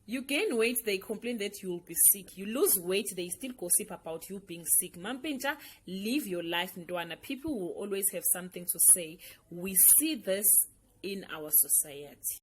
You gain weight, they complain that you'll be sick. You lose weight, they still gossip about you being sick. Mampintsha, live your life, Ndwana. People will always have something to say. We see this in our society.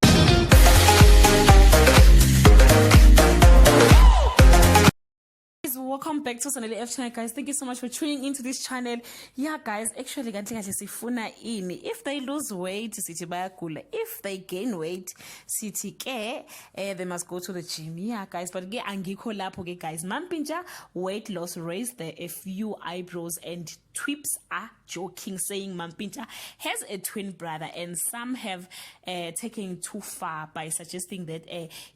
Welcome back to Sanele F channel, guys. Thank you so much for tuning into this channel. Yeah, guys, actually if they lose weight, if they gain weight, they must go to the gym. Yeah, guys, but guys, Mampintsha weight loss raised a few eyebrows, and Tweeps are joking, saying Mampintsha has a twin brother, and some have taken too far by suggesting that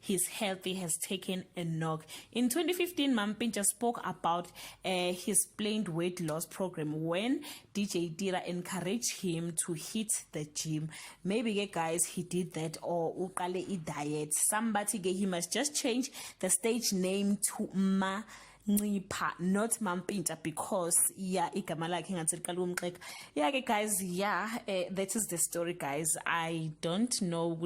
his health has taken a knock. In 2015, Mampintsha spoke about his planned weight loss program when DJ Dira encouraged him to hit the gym. Maybe guys, he did that, or ukale diet. Somebody he must just change the stage name to not Mampintsha, because yeah, yeah, guys, yeah, that is the story, guys. I don't know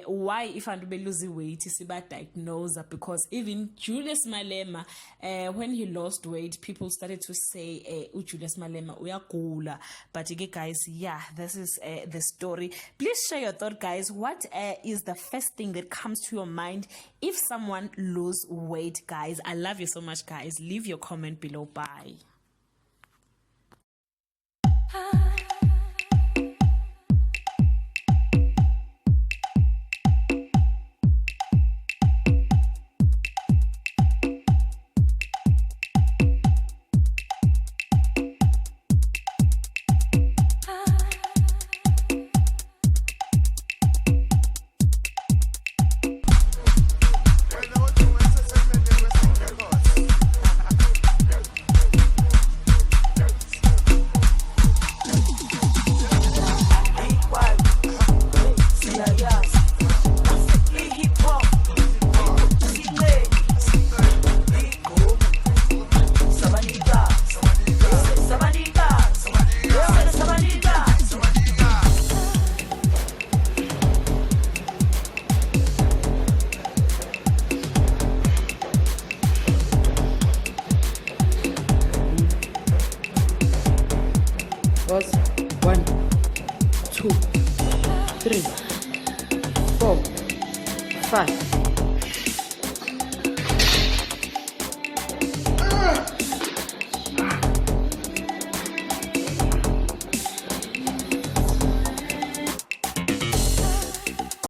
why if I'm losing weight is about diagnosis, because even Julius Malema, when he lost weight, people started to say Julius Malema uyagula. But again, guys, yeah, this is the story. Please share your thought, guys. What is the first thing that comes to your mind if someone lose weight, guys? I love you so much, guys. Leave your comment below. Bye. Was 1, 2, 3, 4, 5.